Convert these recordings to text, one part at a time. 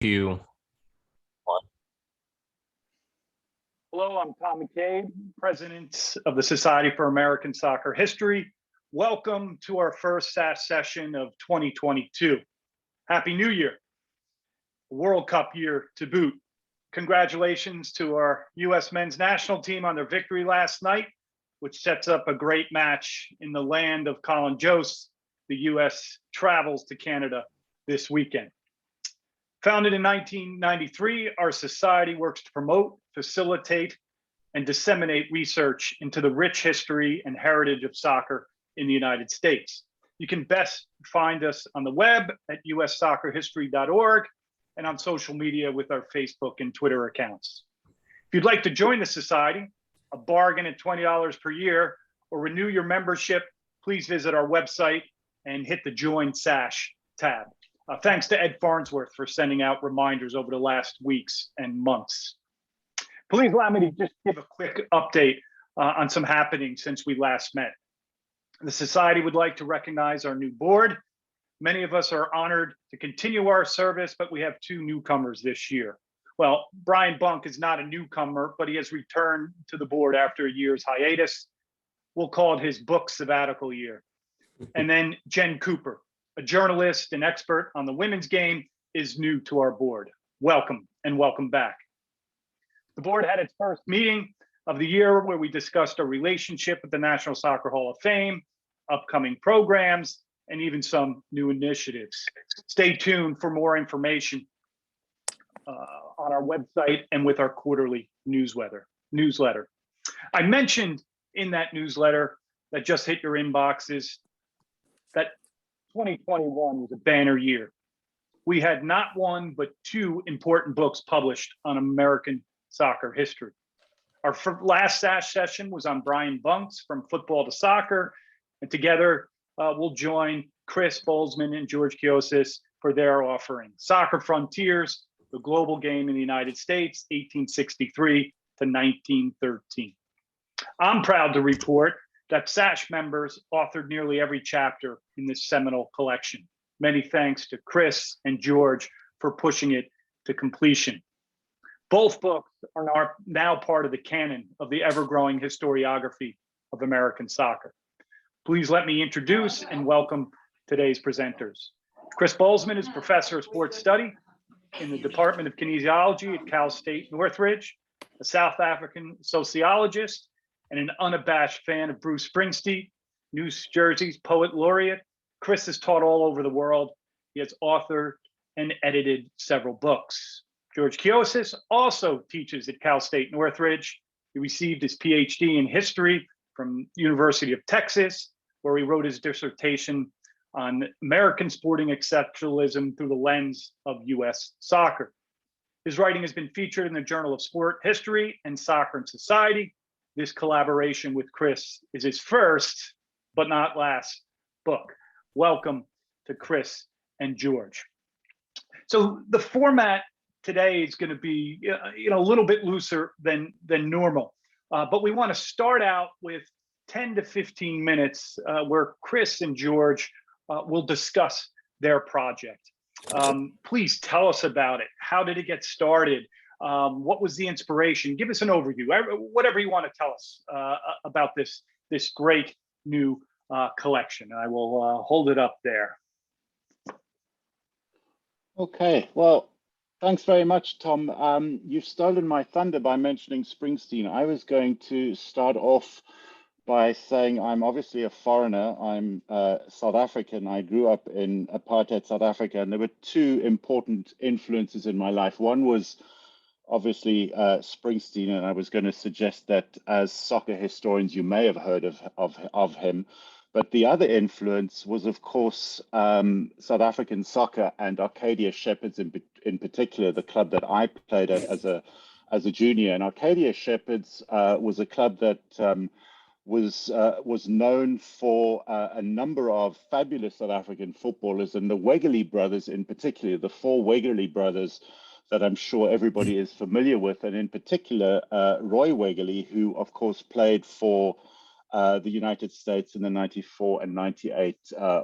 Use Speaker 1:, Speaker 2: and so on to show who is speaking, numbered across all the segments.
Speaker 1: 2, 1.
Speaker 2: Hello, I'm Tom McCabe, President of the Society for American Soccer History. Welcome to our first SASH session of 2022. Happy New Year, World Cup year to boot. Congratulations to our U.S. men's national team on their victory last night, which sets up a great match in the land of Colin Jost. The U.S. travels to Canada this weekend. Founded in 1993, our society works to promote, facilitate, and disseminate research into the rich history and heritage of soccer in the United States. You can best find us on the web at ussoccerhistory.org and on social media with our Facebook and Twitter accounts. If you'd like to join the society, a bargain at $20 per year, or renew your membership, please visit our website and hit the Join SASH tab. Thanks to Ed Farnsworth for sending out reminders over the last weeks and months. Please allow me to just give a quick update on some happenings since we last met. The Society would like to recognize our new board. Many of us are honored to continue our service, but we have two newcomers this year. Well, Brian Bunk is not a newcomer, but he has returned to the board after a year's hiatus. We'll call it his book sabbatical year. And then Jen Cooper, a journalist and expert on the women's game, is new to our board. Welcome and welcome back. The board had its first meeting of the year where we discussed our relationship with the National Soccer Hall of Fame, upcoming programs, and even some new initiatives. Stay tuned for more information on our website and with our quarterly newsletter. I mentioned in that newsletter that just hit your inboxes that 2021 was a banner year. We had not one, but two important books published on American soccer history. Our last SASH session was on Brian Bunk's From Football to Soccer, and together we'll join Chris Bolsmann and George Kioussis for their offering, Soccer Frontiers, the Global Game in the United States, 1863 to 1913. I'm proud to report that SASH members authored nearly every chapter in this seminal collection. Many thanks to Chris and George for pushing it to completion. Both books are now part of the canon of the ever-growing historiography of American soccer. Please let me introduce and welcome today's presenters. Chris Bolsmann is professor of sports study in the Department of Kinesiology at Cal State Northridge, a South African sociologist, and an unabashed fan of Bruce Springsteen, New Jersey's poet laureate. Chris has taught all over the world. He has authored and edited several books. George Kioussis also teaches at Cal State Northridge. He received his PhD in history from University of Texas, where he wrote his dissertation on American sporting exceptionalism through the lens of US soccer. His writing has been featured in the Journal of Sport History and Soccer and Society. This collaboration with Chris is his first, but not last, book. Welcome to Chris and George. So the format today is going to be a little bit looser than normal, but we want to start out with 10 to 15 minutes where Chris and George will discuss their project. Please tell us about it. How did it get started? What was the inspiration? Give us an overview, whatever you want to tell us about this great new collection. I will hold it up there.
Speaker 3: Okay, well, thanks very much, Tom. You've stolen my thunder by mentioning Springsteen. I was going to start off by saying I'm obviously a foreigner. I'm South African. I grew up in apartheid South Africa, and there were two important influences in my life. One was obviously Springsteen, and I was going to suggest that as soccer historians, you may have heard of him. But the other influence was, of course, South African soccer and Arcadia Shepherds in particular, the club that I played at as a junior. And Arcadia Shepherds was a club that was known for a number of fabulous South African footballers, and the Wegerle brothers in particular, the four Wegerle brothers that I'm sure everybody is familiar with, and in particular, Roy Wegerle, who of course played for the United States in the 94 and 98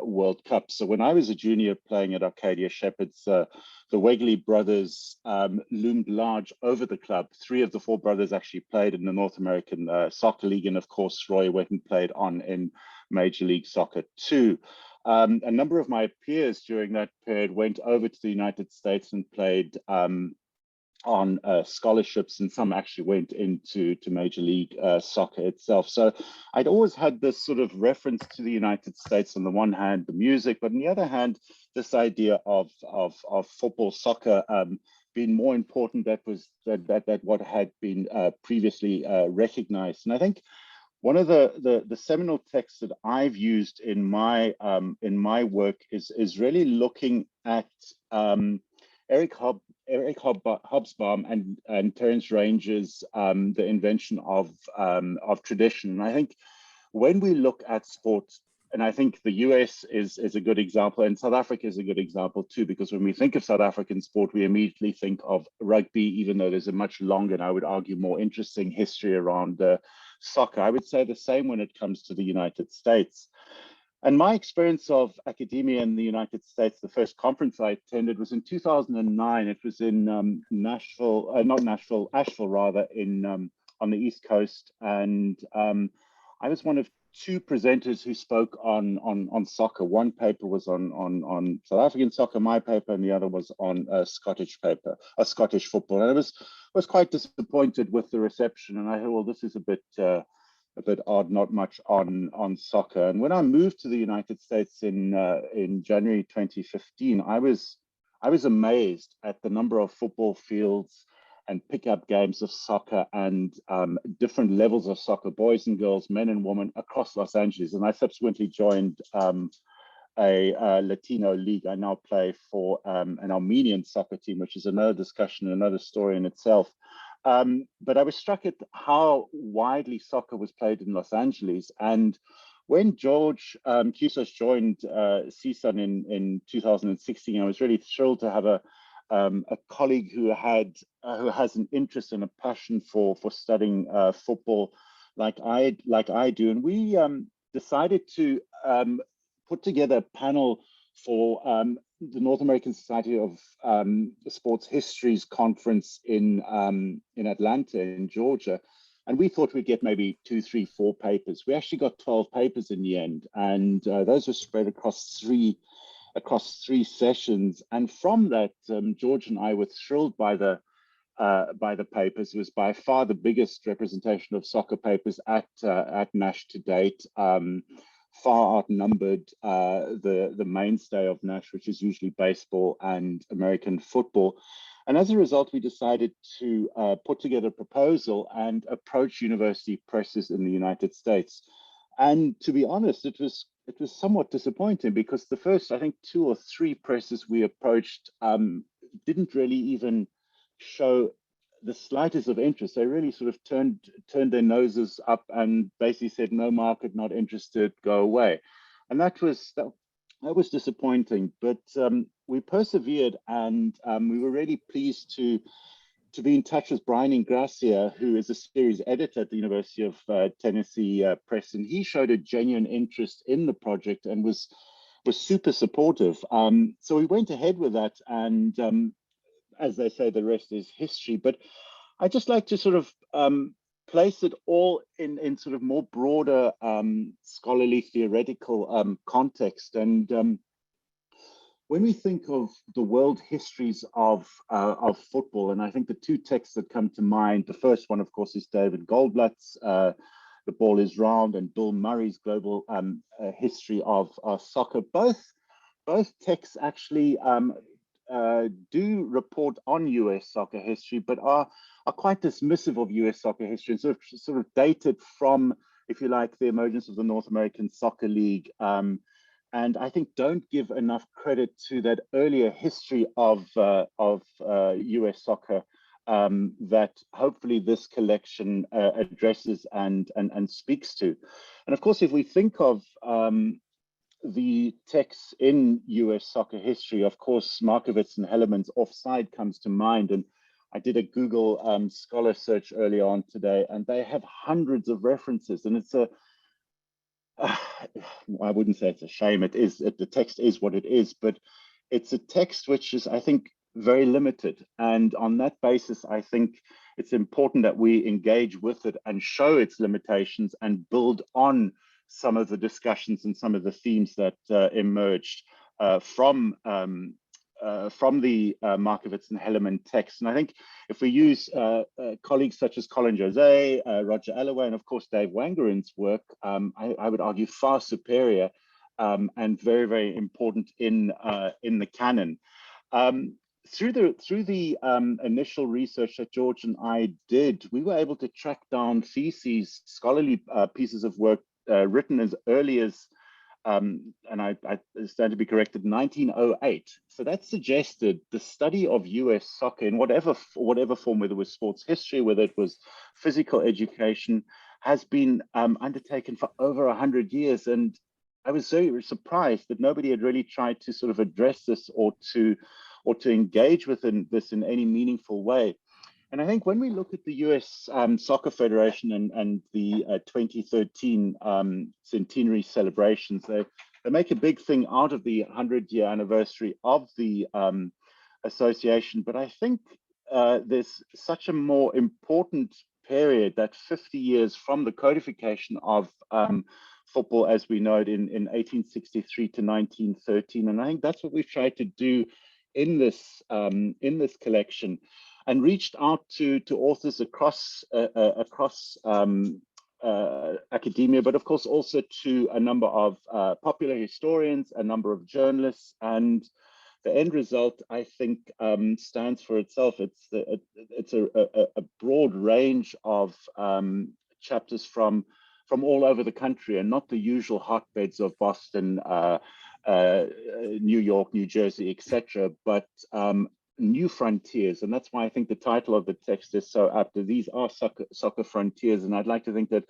Speaker 3: World Cup. So when I was a junior playing at Arcadia Shepherds, the Wegley brothers loomed large over the club. 3 of the 4 brothers actually played in the North American Soccer League. And of course, Roy went and played on in Major League Soccer too. A number of my peers during that period went over to the United States and played on scholarships, and some actually went into Major League Soccer itself. So I'd always had this sort of reference to the United States, on the one hand, the music, but on the other hand, this idea of football, soccer being more important that what had been previously recognized. And I think one of the seminal texts that I've used in my work is really looking at Eric Hobsbawm and Terence Ranger's The Invention of Tradition. And I think when we look at sport, and I think the US is a good example, and South Africa is a good example too, because when we think of South African sport, we immediately think of rugby, even though there's a much longer, and I would argue more interesting history around soccer. I would say the same when it comes to the United States. And my experience of academia in the United States, the first conference I attended was in 2009. It was in Asheville rather, on the East Coast. And I was one of 2 presenters who spoke on soccer. One paper was on South African soccer, my paper, and the other was on Scottish football. And I was quite disappointed with the reception. And I thought, well, this is a bit odd, not much on soccer. And when I moved to the United States in January 2015, I was amazed at the number of football fields and pickup games of soccer and different levels of soccer, boys and girls, men and women, across Los Angeles. And I subsequently joined a Latino league. I now play for an Armenian soccer team, which is another discussion, another story in itself. But I was struck at how widely soccer was played in Los Angeles. And when George Kioussis joined CSUN in 2016, I was really thrilled to have a colleague who has an interest and a passion for studying football like I do. And we decided to put together a panel for the North American Society of Sports Histories conference in Atlanta, in Georgia. And we thought we'd get maybe 2, 3, 4 papers. We actually got 12 papers in the end. And those were spread across three sessions. And from that, George and I were thrilled by the papers. It was by far the biggest representation of soccer papers at NASH to date. Far outnumbered the mainstay of NASH, which is usually baseball and American football. And as a result, we decided to put together a proposal and approach university presses in the United States. And to be honest, it was somewhat disappointing, because the first, I think, 2 or 3 presses we approached didn't really even show the slightest of interest. They really sort of turned their noses up and basically said, no market, not interested, go away. And that was disappointing, but we persevered, and we were really pleased to be in touch with Brian Ingracia, who is a series editor at the University of Tennessee Press, and he showed a genuine interest in the project and was super supportive. So we went ahead with that, and as they say, the rest is history. But I just like to sort of place it all in sort of more broader scholarly theoretical context. And when we think of the world histories of football, and I think the 2 texts that come to mind, the first one, of course, is David Goldblatt's The Ball is Round, and Bill Murray's Global History of Soccer. Both texts actually do report on US soccer history, but are quite dismissive of US soccer history, and sort of dated from, if you like, the emergence of the North American Soccer League, and I think don't give enough credit to that earlier history of US soccer that hopefully this collection addresses and speaks to. And of course, if we think of the texts in US soccer history, of course, Markowitz and Hellerman's Offside comes to mind. And I did a Google scholar search earlier on today, and they have hundreds of references. And it's I wouldn't say it's a shame. It is, the text is what it is, but it's a text which is, I think, very limited. And on that basis, I think it's important that we engage with it and show its limitations and build on some of the discussions and some of the themes that emerged from the Markowitz and Hellerman text. And I think if we use colleagues such as Colin Jose, Roger Allaway, and of course Dave Wangerin's work, I would argue far superior and very, very important in the canon. Through the initial research that George and I did, we were able to track down theses, scholarly pieces of work written as early as, and I stand to be corrected, 1908. So that suggested the study of US soccer in whatever form, whether it was sports history, whether it was physical education, has been undertaken for over 100 years. And I was very surprised that nobody had really tried to sort of address this or to engage with this in any meaningful way. And I think when we look at the US Soccer Federation and the 2013 centenary celebrations, they make a big thing out of the 100-year anniversary of the association. But I think there's such a more important period, that 50 years from the codification of football as we know it in 1863 to 1913. And I think that's what we've tried to do in this collection, and reached out to authors across academia, but of course also to a number of popular historians, a number of journalists, and the end result, I think, stands for itself. It's a broad range of chapters from all over the country, and not the usual hotbeds of Boston, New York, New Jersey, etc., but new frontiers. And that's why I think the title of the text is so apt. These are soccer frontiers, and I'd like to think that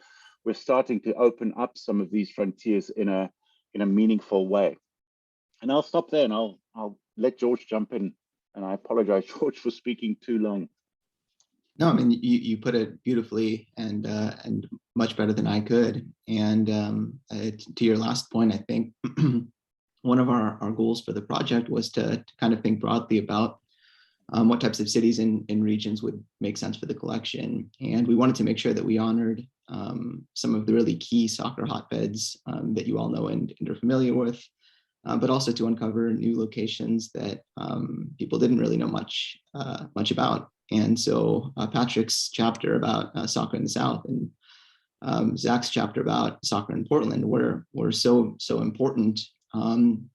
Speaker 3: we're starting to open up some of these frontiers in a meaningful way. And I'll stop there, and I'll let George jump in. And I apologize, George, for speaking too long.
Speaker 4: No, I mean, you put it beautifully and much better than I could. And to your last point, I think one of our goals for the project was to kind of think broadly about what types of cities and regions would make sense for the collection. And we wanted to make sure that we honored some of the really key soccer hotbeds that you all know and are familiar with, but also to uncover new locations that people didn't really know much about. And so Patrick's chapter about soccer in the South and Zach's chapter about soccer in Portland were so important. And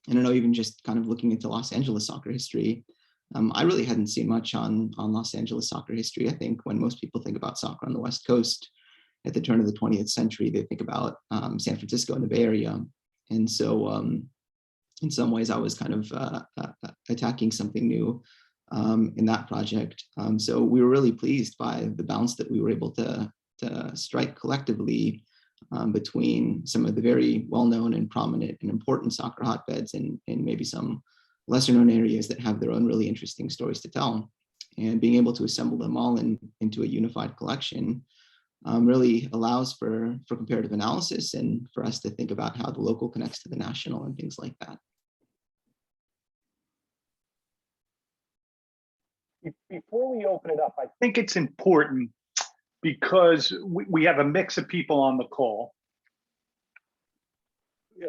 Speaker 4: I know even just kind of looking into Los Angeles soccer history, I really hadn't seen much on Los Angeles soccer history. I think when most people think about soccer on the West Coast at the turn of the 20th century, they think about San Francisco and the Bay Area. And so in some ways, I was kind of attacking something new in that project. So we were really pleased by the balance that we were able to strike collectively between some of the very well-known and prominent and important soccer hotbeds and maybe some lesser-known areas that have their own really interesting stories to tell. And being able to assemble them all into a unified collection really allows for comparative analysis and for us to think about how the local connects to the national and things like that.
Speaker 2: Before we open it up, I think it's important because we have a mix of people on the call. Yeah,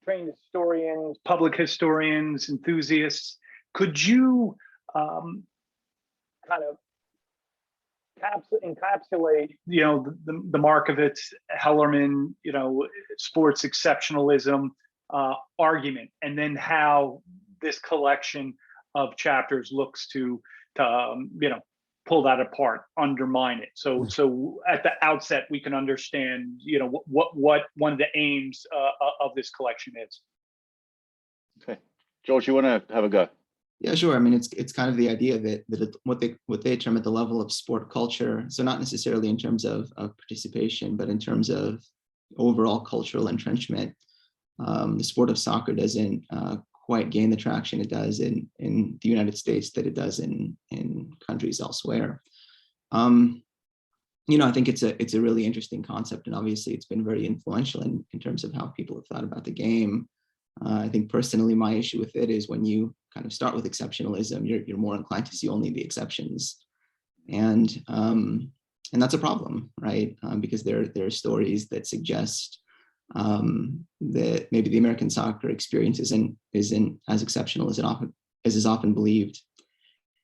Speaker 2: trained historians, public historians, enthusiasts. Could you kind of encapsulate, the Markowitz, Hellerman, sports exceptionalism argument, and then how this collection of chapters looks to pull that apart, undermine it. So at the outset, we can understand, what one of the aims of this collection is.
Speaker 3: Okay, George, you want to have a go?
Speaker 4: Yeah, sure. I mean, it's kind of the idea that what they term at the level of sport culture. So not necessarily in terms of participation, but in terms of overall cultural entrenchment. The sport of soccer doesn't quite gain the traction it does in the United States that it does in countries elsewhere. I think it's a really interesting concept, and obviously it's been very influential in terms of how people have thought about the game. I think personally, my issue with it is when you kind of start with exceptionalism, you're more inclined to see only the exceptions, and that's a problem, right? Because there are stories that suggest that maybe the American soccer experience isn't as exceptional as as is often believed.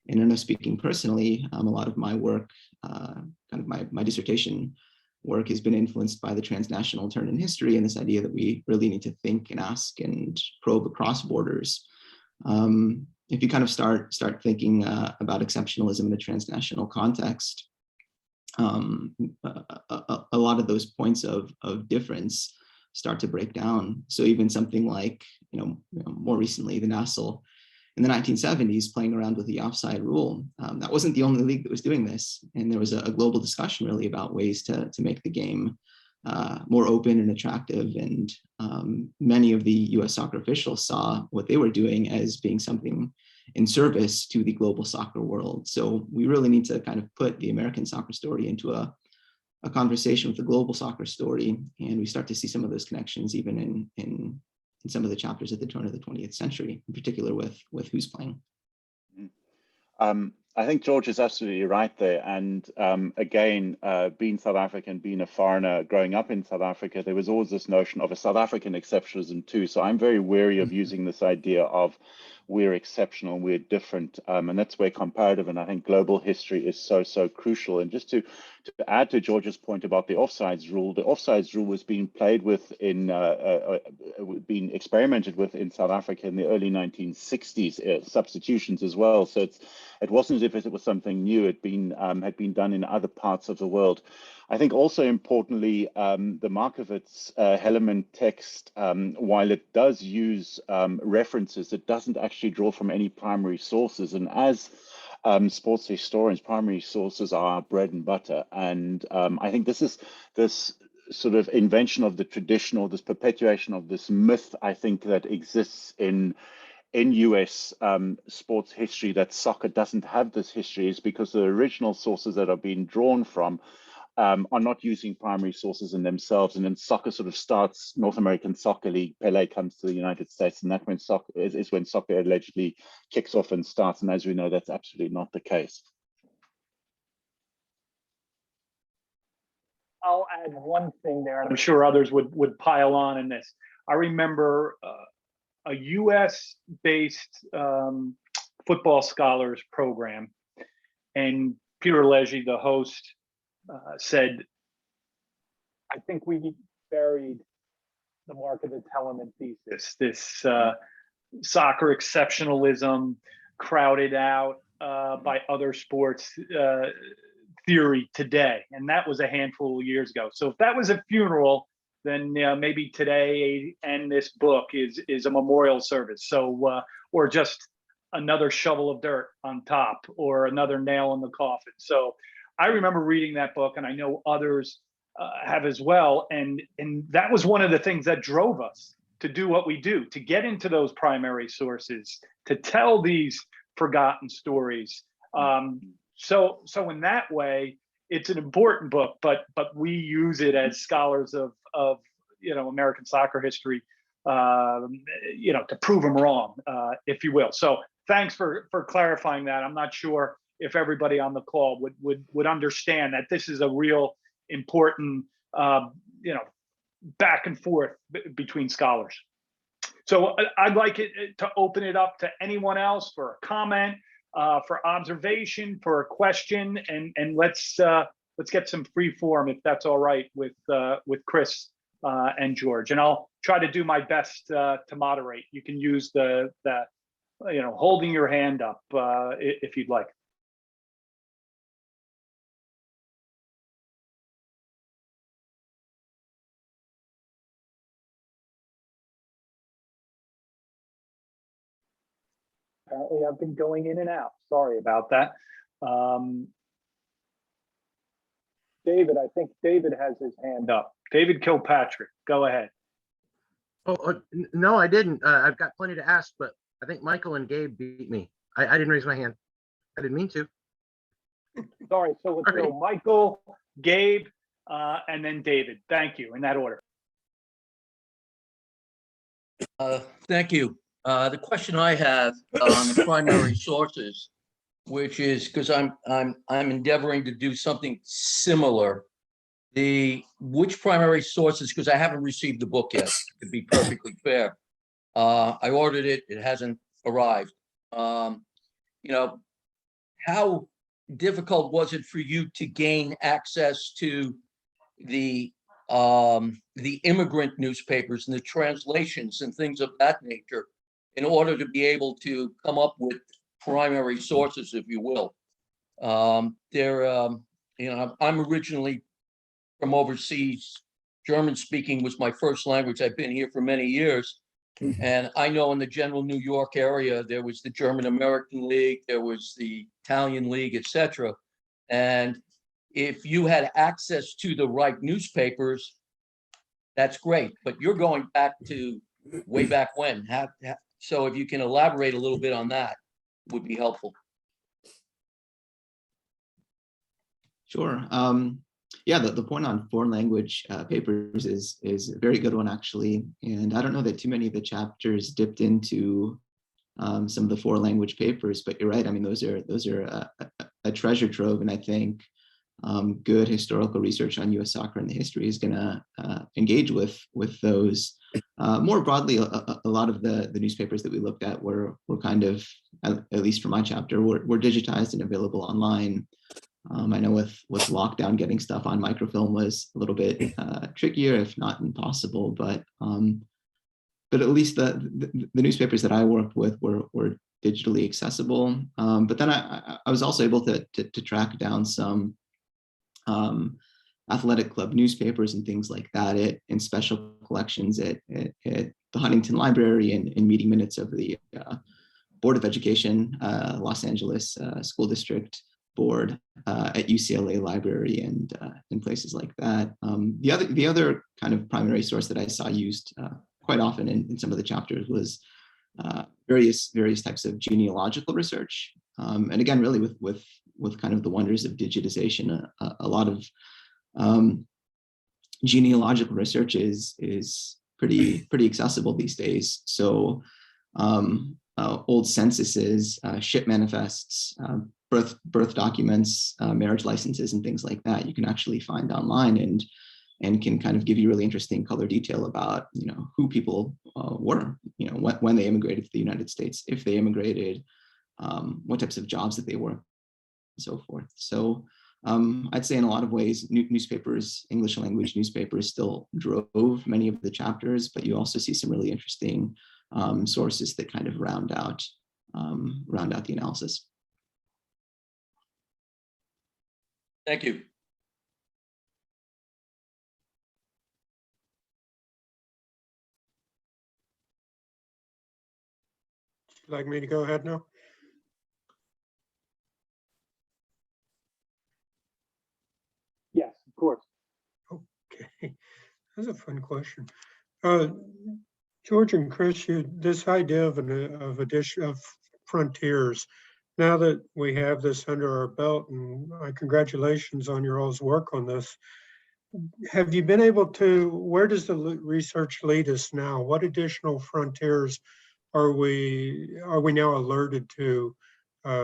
Speaker 4: And I know, speaking personally, a lot of my work, kind of my dissertation work, has been influenced by the transnational turn in history and this idea that we really need to think and ask and probe across borders. If you kind of start thinking about exceptionalism in a transnational context, a lot of those points of difference start to break down. So even something like, more recently, the Nassau in the 1970s playing around with the offside rule. That wasn't the only league that was doing this. And there was a global discussion really about ways to make the game more open and attractive. And many of the US soccer officials saw what they were doing as being something in service to the global soccer world. So we really need to kind of put the American soccer story into a conversation with the global soccer story. And we start to see some of those connections even in some of the chapters at the turn of the 20th century, in particular with who's playing.
Speaker 3: I think George is absolutely right there. And again, being South African, being a foreigner, growing up in South Africa, there was always this notion of a South African exceptionalism too. So I'm very wary of using this idea of we're exceptional, we're different. And that's where comparative and I think global history is so crucial. And just to add to George's point about the offsides rule was being played with being experimented with in South Africa in the early 1960s, substitutions as well. So it wasn't as if it was something new. It had been done in other parts of the world. I think also importantly, the Markowitz Hellerman text, while it does use references, it doesn't actually draw from any primary sources. And as sports historians, primary sources are our bread and butter. And I think this sort of invention of the tradition, or this perpetuation of this myth, I think, that exists in US sports history, that soccer doesn't have this history, is because the original sources that are being drawn from are not using primary sources in themselves. And then soccer sort of starts, North American Soccer League, Pele comes to the United States, and that's when soccer is when soccer allegedly kicks off and starts. And as we know, that's absolutely not the case.
Speaker 2: I'll add one thing there, and I'm sure others would pile on in this. I remember a US-based football scholars program, and Peter Alegi, the host, said, I think we buried the mark of the teleman thesis, this soccer exceptionalism crowded out by other sports theory today. And that was a handful of years ago. So if that was a funeral, then maybe today and this book is a memorial service. So, or just another shovel of dirt on top, or another nail in the coffin. So I remember reading that book, and I know others have as well. And that was one of the things that drove us to do what we do, to get into those primary sources, to tell these forgotten stories. So in that way, it's an important book, but we use it as scholars of American soccer history, to prove them wrong, if you will. So thanks for clarifying that. I'm not sure if everybody on the call would understand that this is a real important, back and forth between scholars. So I'd like it to open it up to anyone else for a comment, for observation, for a question, and let's get some free form, if that's all right with Chris and George. And I'll try to do my best to moderate. You can use the holding your hand up if you'd like. Apparently I've been going in and out. Sorry about that. David, I think David has his hand up. David Kilpatrick, go ahead.
Speaker 5: No, I didn't. I've got plenty to ask, but I think Michael and Gabe beat me. I didn't raise my hand. I didn't mean to.
Speaker 2: Sorry, so let's go Michael, Gabe, and then David. Thank you, in that order.
Speaker 6: Thank you. The question I have on the primary sources, which is because I'm endeavoring to do something similar. Which primary sources? Because I haven't received the book yet. To be perfectly fair, I ordered it. It hasn't arrived. How difficult was it for you to gain access to the immigrant newspapers and the translations and things of that nature in order to be able to come up with primary sources, if you will? I'm originally from overseas. German speaking was my first language. I've been here for many years. And I know in the general New York area, there was the German American League, there was the Italian League, etc. And if you had access to the right newspapers, that's great. But you're going back to way back when. So if you can elaborate a little bit on that, would be helpful.
Speaker 4: Sure. Yeah, the point on foreign language papers is a very good one, actually. And I don't know that too many of the chapters dipped into some of the foreign language papers, but you're right. I mean, those are a treasure trove, and I think good historical research on U.S. soccer and the history is going to engage with those. More broadly, a lot of the newspapers that we looked at were kind of, at least for my chapter, were digitized and available online. I know with lockdown, getting stuff on microfilm was a little bit trickier, if not impossible. But at least the newspapers that I worked with were digitally accessible. But then I was also able to track down some athletic club newspapers and things like that in special collections at the Huntington Library and meeting minutes of the Board of Education, Los Angeles School District Board, at UCLA Library and in places like that. The other kind of primary source that I saw used quite often in some of the chapters was various types of genealogical research. And again, really with kind of the wonders of digitization, a lot of genealogical research is pretty accessible these days. So old censuses, ship manifests, birth documents, marriage licenses, and things like that, you can actually find online and can kind of give you really interesting color detail about who people were, when they immigrated to the United States, if they immigrated, what types of jobs that they worked, and so forth. So I'd say in a lot of ways, newspapers, English language newspapers, still drove many of the chapters, but you also see some really interesting sources that kind of round out the analysis.
Speaker 6: Thank you.
Speaker 7: Would you like me to go ahead now?
Speaker 2: Yes, of course.
Speaker 7: Okay, that's a fun question. George and Chris, this idea of addition of frontiers. Now that we have this under our belt, and my congratulations on your all's work on this, have you been able to? Where does the research lead us now? What additional frontiers are we now alerted to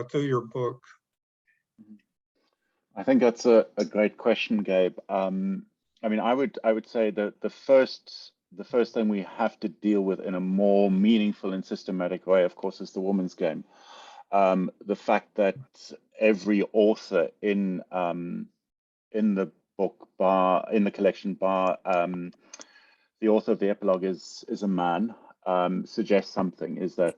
Speaker 7: through your book?
Speaker 3: I think that's a great question, Gabe. I mean, I would say that the first thing we have to deal with in a more meaningful and systematic way, of course, is the woman's game. The fact that every author in the book, in the collection, the author of the epilogue is a man, suggests something. Is that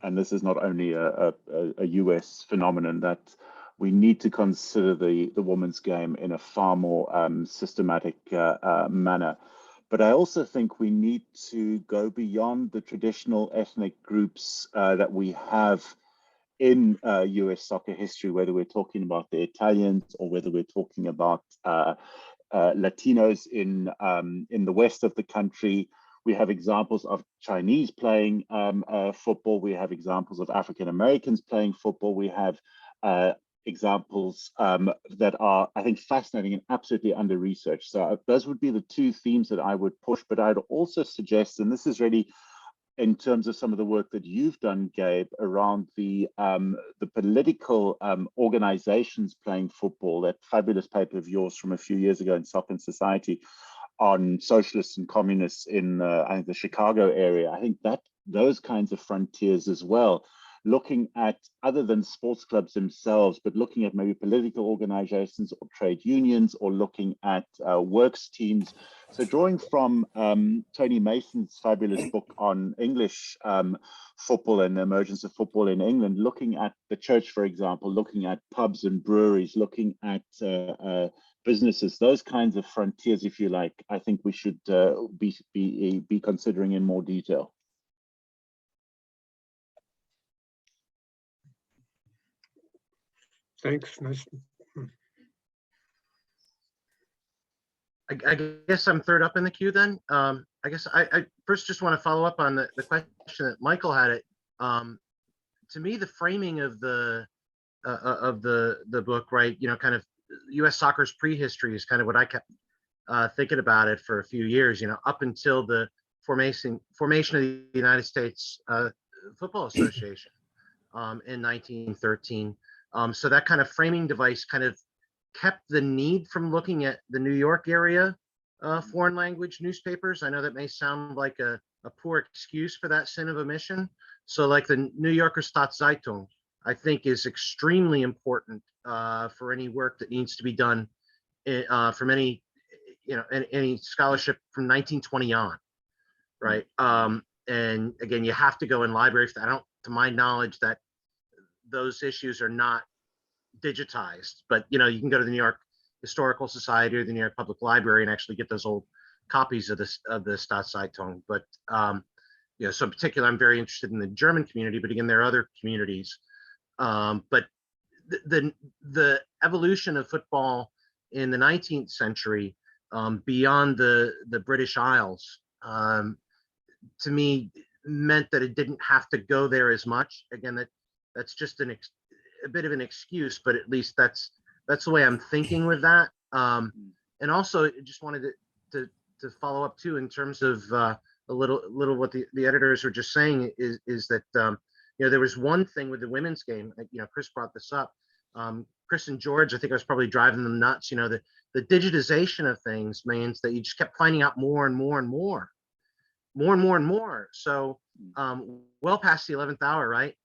Speaker 3: and this is not only a US phenomenon, that we need to consider the woman's game in a far more systematic manner. But I also think we need to go beyond the traditional ethnic groups that we have in US soccer history, whether we're talking about the Italians or whether we're talking about Latinos in the west of the country. We have examples of Chinese playing football. We have examples of African Americans playing football. We have examples that are, I think, fascinating and absolutely under-researched. So those would be the two themes that I would push, but I'd also suggest, and this is really in terms of some of the work that you've done, Gabe, around the political organizations playing football, that fabulous paper of yours from a few years ago in Soccer and Society on socialists and communists in, I think, the Chicago area. I think that those kinds of frontiers as well, looking at, other than sports clubs themselves, but looking at maybe political organizations or trade unions, or looking at works teams. So drawing from Tony Mason's fabulous book on English football and the emergence of football in England, looking at the church, for example, looking at pubs and breweries, looking at businesses, those kinds of frontiers, if you like, I think we should be considering in more detail.
Speaker 7: Thanks. Nice.
Speaker 5: I guess I'm third up in the queue then. I guess I first just want to follow up on the question that Michael had it. To me, the framing of the book, right, you know, kind of U.S. soccer's prehistory is kind of what I kept thinking about it for a few years, you know, up until the formation of the United States Football Association in 1913. So that kind of framing device kind of kept the need from looking at the New York area foreign language newspapers. I know that may sound like a poor excuse for that sin of omission. So like the New Yorker Stadtzeitung, I think, is extremely important for any work that needs to be done from any, you know, any scholarship from 1920 on, right? And again, you have to go in libraries. I don't, to my knowledge, that those issues are not digitized, but you know, you can go to the New York Historical Society or the New York Public Library and actually get those old copies of this of the Stadtzeitung. But you know, so in particular, I'm very interested in the German community, but again, there are other communities. But the evolution of football in the 19th century beyond the British Isles, to me, meant that it didn't have to go there as much. Again, that's just a bit of an excuse, but at least that's the way I'm thinking with that. And also, I just wanted to follow up too in terms of a little what the editors were just saying is that you know, there was one thing with the women's game. You know, Chris brought this up. Chris and George, I think I was probably driving them nuts. You know, the digitization of things means that you just kept finding out more and more and more. So well past the 11th hour, right?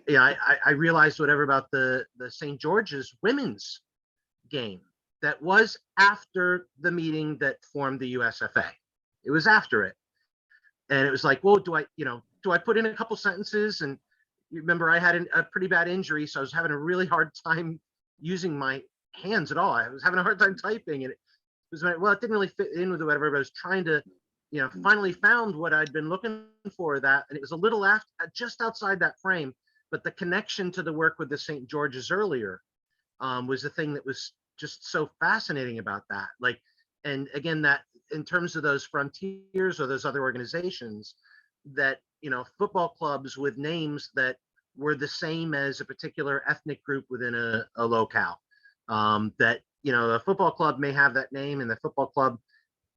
Speaker 5: Yeah, I realized whatever about the St. George's women's game that was after the meeting that formed the USFA. It was after it, and it was like, well, do I put in a couple sentences? And you remember, I had a pretty bad injury, so I was having a really hard time using my hands at all. I was having a hard time typing, and it was well, it didn't really fit in with whatever. But I was trying to, you know, finally found what I'd been looking for, that, and it was a little after, just outside that frame, but the connection to the work with the St. George's earlier was the thing that was just so fascinating about that. Like, and again, that in terms of those frontiers or those other organizations, that, you know, football clubs with names that were the same as a particular ethnic group within a locale, that, you know, a football club may have that name, and the football club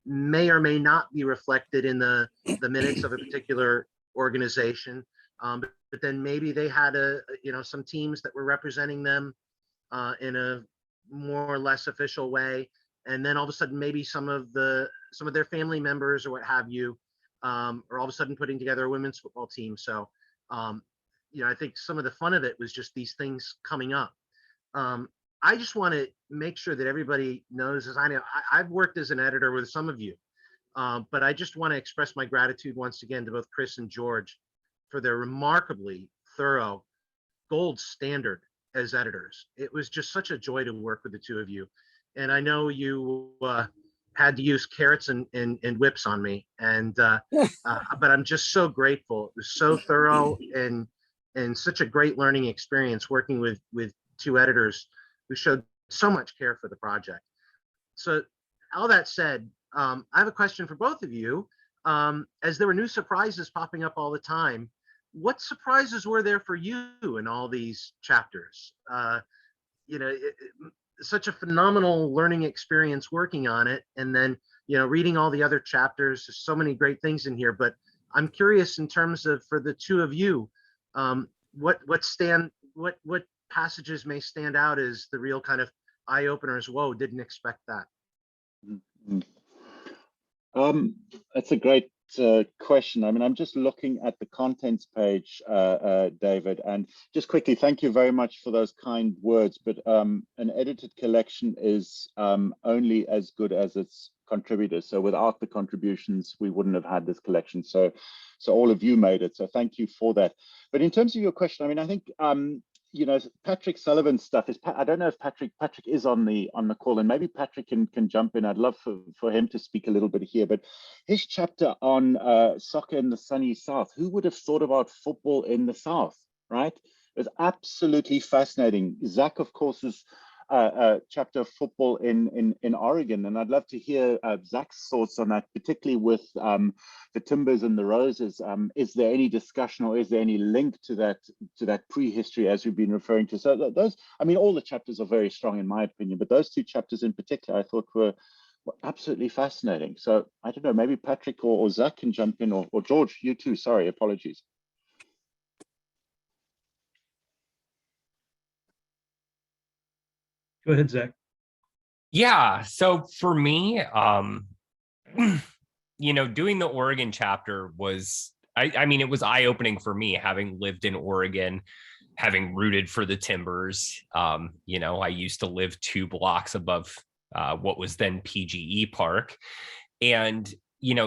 Speaker 5: may or may not be reflected in the minutes of a particular organization, but then maybe they had you know, some teams that were representing them in a more or less official way, and then all of a sudden maybe some of their family members or what have you are all of a sudden putting together a women's football team. So you know, I think some of the fun of it was just these things coming up. I just want to make sure that everybody knows, as I know, I've worked as an editor with some of you, but I just want to express my gratitude once again to both Chris and George for their remarkably thorough, gold standard as editors. It was just such a joy to work with the two of you. And I know you had to use carrots and whips on me, and but I'm just so grateful. It was so thorough and such a great learning experience working with two editors who showed so much care for the project. So all that said, I have a question for both of you. As there were new surprises popping up all the time, what surprises were there for you in all these chapters? Such a phenomenal learning experience working on it, and then reading all the other chapters. There's so many great things in here, but I'm curious in terms of, for the two of you, what passages may stand out as the real kind of eye openers. Whoa, didn't expect that.
Speaker 3: That's a great question. I mean, I'm just looking at the contents page, David, and just quickly, thank you very much for those kind words. But an edited collection is only as good as its contributors. So without the contributions, we wouldn't have had this collection. So all of you made it. So thank you for that. But in terms of your question, I mean, I think Patrick Sullivan's stuff is, I don't know if Patrick is on the call, and maybe Patrick can jump in. I'd love for him to speak a little bit here, but his chapter on soccer in the sunny South, who would have thought about football in the South, right? It was absolutely fascinating. Zach, of course, is chapter of football in Oregon, and I'd love to hear Zach's thoughts on that, particularly with the Timbers and the Roses. Is there any discussion, or is there any link to that prehistory as we've been referring to? So those, I mean, all the chapters are very strong in my opinion, but those two chapters in particular I thought were absolutely fascinating. So I don't know, maybe Patrick or Zach can jump in, or George, you too. Sorry, apologies.
Speaker 8: Go ahead, Zach.
Speaker 1: Yeah, so for me, doing the Oregon chapter was, I mean, it was eye-opening for me, having lived in Oregon, having rooted for the Timbers. I used to live 2 blocks above what was then PGE Park. And,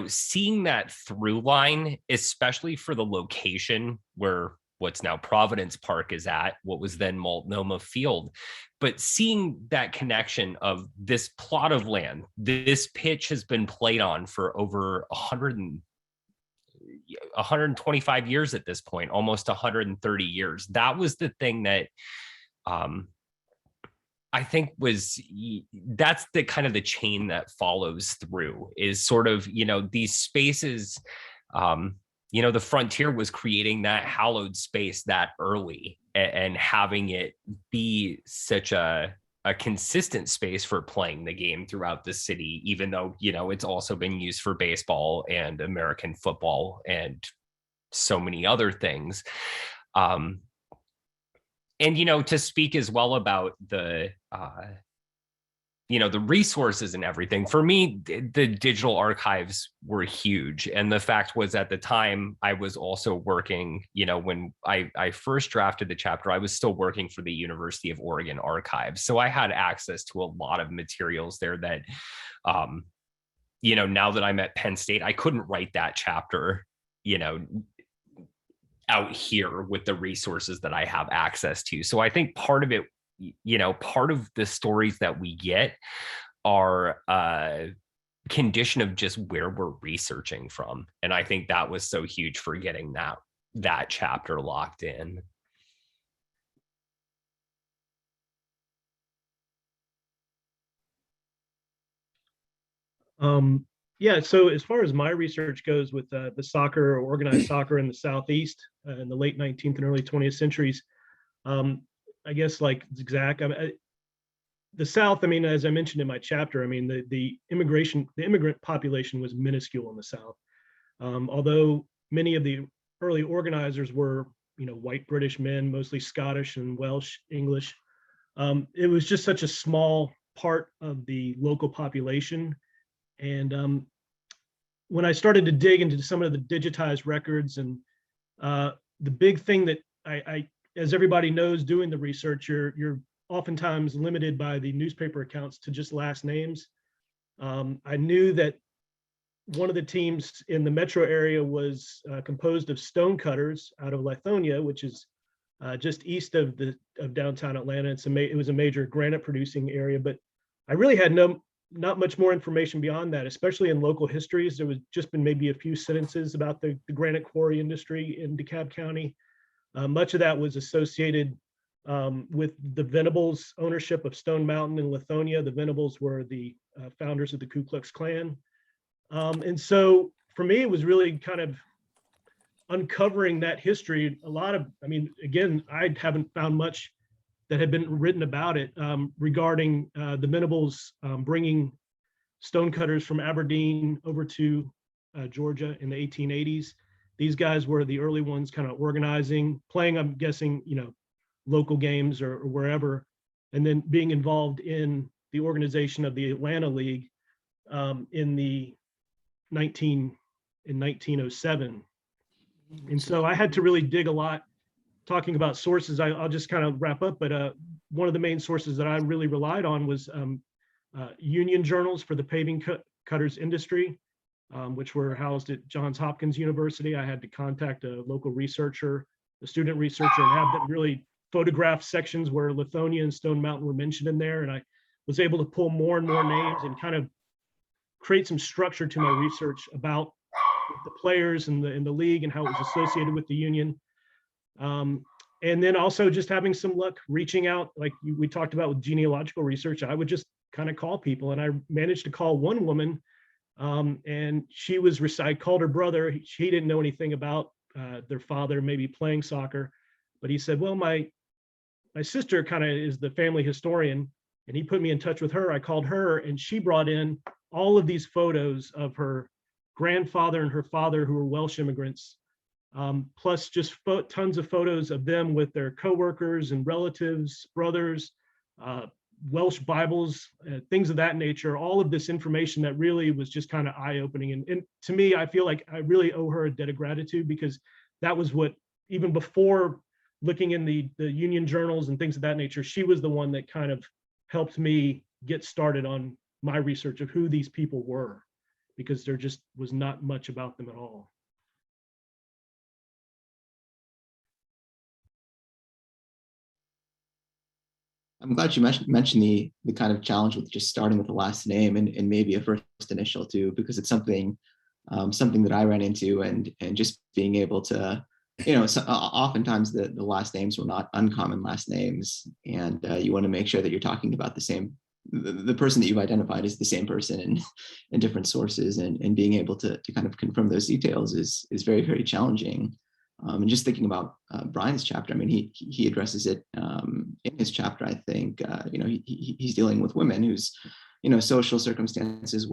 Speaker 1: seeing that through line, especially for the location where what's now Providence Park is at, what was then Multnomah Field, but seeing that connection of this plot of land, this pitch has been played on for over 125 years at this point, almost 130 years. That was the thing that I think that's the kind of the chain that follows through, is sort of, these spaces, the frontier was creating that hallowed space that early, and having it be such a consistent space for playing the game throughout the city, even though, it's also been used for baseball and American football and so many other things. And, to speak as well about the resources and everything, for me, the digital archives were huge. And the fact was, at the time I was also working, when I first drafted the chapter, I was still working for the University of Oregon archives. So I had access to a lot of materials there that, now that I'm at Penn State, I couldn't write that chapter, out here with the resources that I have access to. So I think part of it, part of the stories that we get are a condition of just where we're researching from. And I think that was so huge for getting that chapter locked in.
Speaker 8: Yeah, so as far as my research goes with the soccer, or organized soccer in the Southeast in the late 19th and early 20th centuries, I guess like Zach, the South, I mean, as I mentioned in my chapter, I mean, the immigrant population was minuscule in the South. Although many of the early organizers were, white British men, mostly Scottish and Welsh, English. It was just such a small part of the local population. And when I started to dig into some of the digitized records, and the big thing that I as everybody knows, doing the research, you're oftentimes limited by the newspaper accounts to just last names. I knew that one of the teams in the metro area was composed of stonecutters out of Lithonia, which is just east of downtown Atlanta. It was a major granite producing area, but I really had not much more information beyond that, especially in local histories. There was just been maybe a few sentences about the granite quarry industry in DeKalb County. Much of that was associated with the Venables ownership of Stone Mountain in Lithonia. The Venables were the founders of the Ku Klux Klan. And so for me, it was really kind of uncovering that history, a lot of, I mean, again, I haven't found much that had been written about it regarding the Venables bringing stonecutters from Aberdeen over to Georgia in the 1880s. These guys were the early ones kind of organizing, playing, I'm guessing, you know, local games or wherever, and then being involved in the organization of the Atlanta League in 1907. And so I had to really dig a lot. Talking about sources, I'll just kind of wrap up, but one of the main sources that I really relied on was union journals for the paving cutters industry, which were housed at Johns Hopkins University. I had to contact a local researcher, a student researcher, and have them really photograph sections where Lithonia and Stone Mountain were mentioned in there. And I was able to pull more and more names and kind of create some structure to my research about the players and the league and how it was associated with the union. And then also just having some luck reaching out, like we talked about with genealogical research. I would just kind of call people, and I managed to call one woman, and she was, I called her brother. He didn't know anything about their father maybe playing soccer, but he said, well, my sister kind of is the family historian, and he put me in touch with her. I called her, and she brought in all of these photos of her grandfather and her father, who were Welsh immigrants, plus just tons of photos of them with their coworkers and relatives, brothers, Welsh Bibles, things of that nature. All of this information that really was just kind of eye-opening. And to me, I feel like I really owe her a debt of gratitude, because that was what, even before looking in the union journals and things of that nature, she was the one that kind of helped me get started on my research of who these people were, because there just was not much about them at all.
Speaker 4: I'm glad you mentioned the kind of challenge with just starting with the last name and maybe a first initial too, because it's something that I ran into, and just being able to, you know, oftentimes the last names were not uncommon last names, and you want to make sure that you're talking about the person that you've identified is the same person in different sources, and being able to kind of confirm those details is very, very challenging. And just thinking about Brian's chapter, I mean, he addresses it in his chapter. I think you know, he's dealing with women whose, you know, social circumstances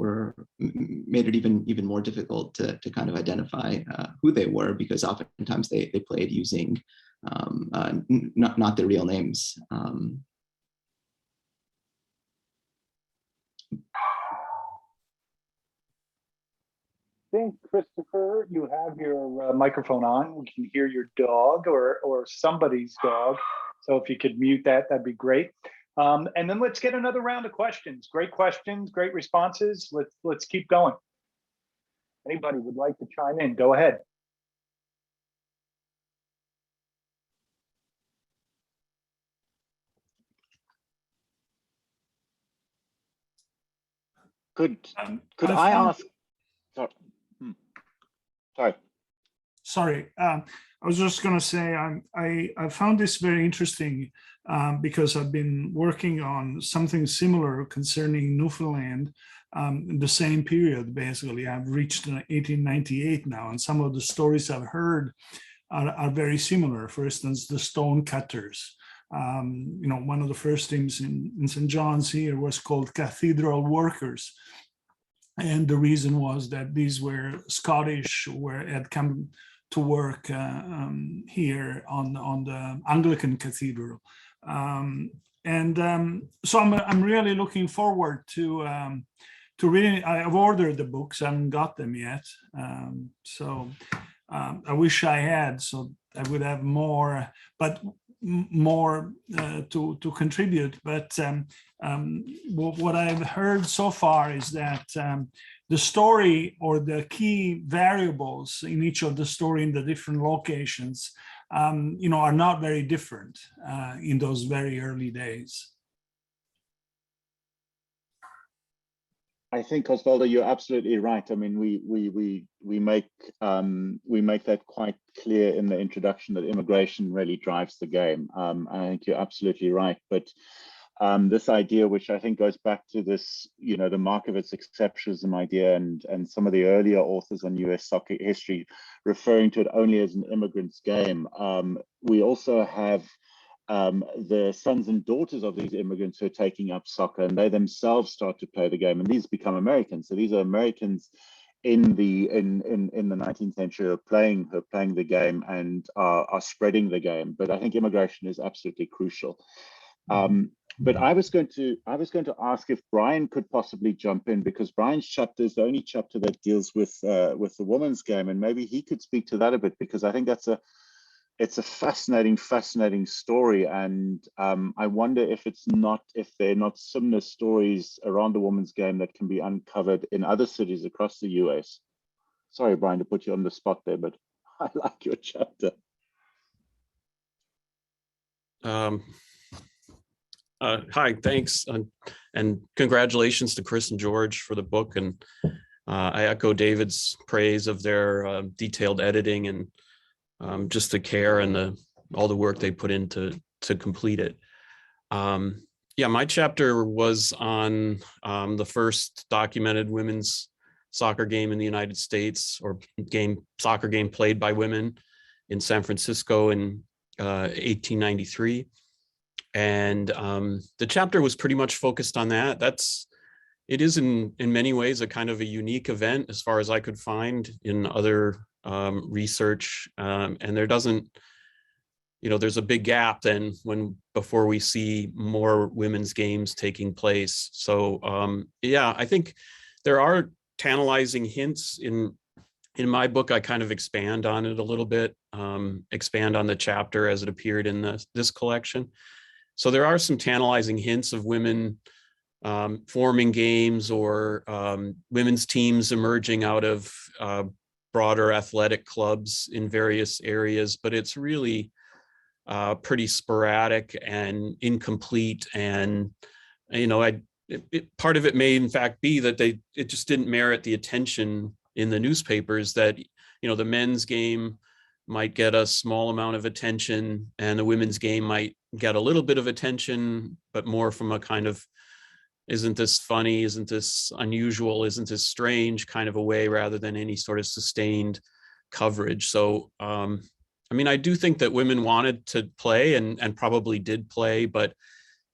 Speaker 4: made it even more difficult to kind of identify who they were, because oftentimes they played using not their real names.
Speaker 2: I think, Christopher, you have your microphone on. We can hear your dog or somebody's dog. So if you could mute that, that'd be great. And then let's get another round of questions. Great questions, great responses. Let's keep going. Anybody would like to chime in, go ahead.
Speaker 3: Could I ask?
Speaker 9: Sorry, I was just going to say I found this very interesting because I've been working on something similar concerning Newfoundland in the same period. Basically, I've reached 1898 now, and some of the stories I've heard are very similar. For instance, the stone cutters. You know, one of the first teams in St. John's here was called Cathedral Workers. And the reason was that these were Scottish who had come to work here on the Anglican Cathedral. So I'm really looking forward to reading. I've ordered the books, I haven't got them yet. So I wish I had, so I would have more, but more to contribute. But what I've heard so far is that the story, or the key variables in each of the story in the different locations, you know, are not very different in those very early days.
Speaker 3: I think, Osvaldo, you're absolutely right. I mean, we make that quite clear in the introduction that immigration really drives the game. And I think you're absolutely right. But This idea, which I think goes back to this, the Markowitz exceptionalism idea, and some of the earlier authors on US soccer history referring to it only as an immigrant's game. We also have the sons and daughters of these immigrants who are taking up soccer, and they themselves start to play the game, and these become Americans. So these are Americans in the 19th century who are playing the game and are spreading the game. But I think immigration is absolutely crucial. But I was going to ask if Brian could possibly jump in, because Brian's chapter is the only chapter that deals with the women's game, and maybe he could speak to that a bit, because I think it's a fascinating story, and I wonder if there are not similar stories around the women's game that can be uncovered in other cities across the US. Sorry, Brian, to put you on the spot there, but I like your chapter.
Speaker 10: Hi, thanks, and congratulations to Chris and George for the book. And I echo David's praise of their detailed editing and just the care and all the work they put in to complete it. Yeah, my chapter was on the first documented women's soccer game in the United States, or soccer game played by women in San Francisco in 1893. And the chapter was pretty much focused on that. It is in many ways a kind of a unique event as far as I could find in other research. And there doesn't, there's a big gap then before we see more women's games taking place. So yeah, I think there are tantalizing hints in my book. I kind of expand on it a little bit, expand on the chapter as it appeared in this collection. So there are some tantalizing hints of women forming games, or women's teams emerging out of broader athletic clubs in various areas, but it's really pretty sporadic and incomplete. And, part of it may in fact be that it just didn't merit the attention in the newspapers, that, the men's game might get a small amount of attention and the women's game might get a little bit of attention, but more from a kind of, isn't this funny, isn't this unusual, isn't this strange kind of a way, rather than any sort of sustained coverage. So, I do think that women wanted to play and probably did play, but